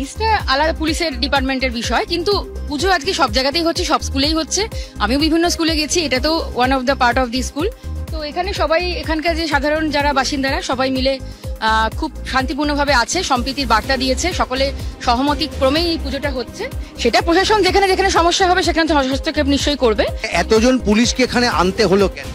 জিনিসটা আলাদা পুলিশের ডিপার্টমেন্টের বিষয়, কিন্তু পুজো আজকে সব জায়গাতেই হচ্ছে, সব স্কুলেই হচ্ছে। আমিও বিভিন্ন স্কুলে গেছি, এটা তো one of the part of the school. তো এখানে সবাই, এখানকার যে সাধারণ যারা বাসিন্দারা সবাই মিলে খুব শান্তিপূর্ণভাবে আছে, সম্প্রীতির বার্তা দিয়েছে, সকলে সহমতি ক্রমেই এই পুজোটা হচ্ছে। সেটা প্রশাসন যেখানে যেখানে সমস্যা হবে সেখানে তো হস্তক্ষেপ নিশ্চয়ই করবে। এতজন পুলিশকে এখানে আনতে হলো কেন?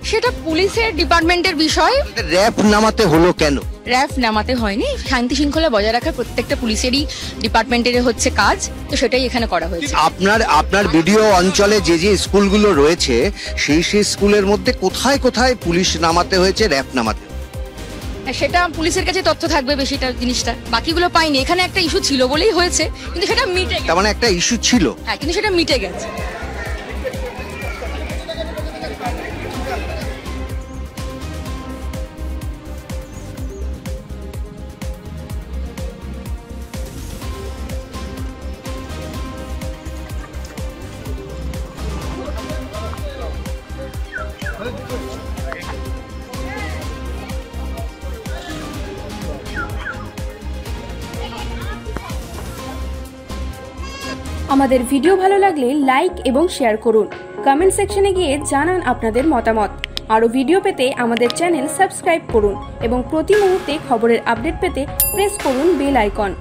সেটা পুলিশের ডিপার্টমেন্টের বিষয়। র্যাব নামাতে হলো কেন? র্যাব নামাতে হয়নি, শান্তি শৃঙ্খলা বজায় রাখা প্রত্যেকটা পুলিশেরই ডিপার্টমেন্টের হচ্ছে কাজ, তো সেটাই এখানে করা হয়েছে। আপনার ভিডিও অঞ্চলে যে যে স্কুলগুলো রয়েছে সেই স্কুলের মধ্যে কোথায় কোথায় পুলিশ নামাতে হয়েছে, র্যাব নামাতে? সেটা পুলিশের কাছে তথ্য থাকবে বেশিটা জিনিসটা, বাকিগুলো পাইনি। এখানে একটা ইস্যু ছিল বলেই হয়েছে, কিন্তু সেটা মিটে গেছে। তার মানে একটা ইস্যু ছিল, হ্যাঁ, কিন্তু সেটা মিটে গেছে। আমাদের ভিডিও ভালো লাগলে লাইক এবং শেয়ার করুন। কমেন্ট সেকশনে গিয়ে জানান আপনাদের মতামত। আরও ভিডিও পেতে আমাদের চ্যানেল সাবস্ক্রাইব করুন এবং প্রতি মুহূর্তে খবরের আপডেট পেতে প্রেস করুন বেল আইকন।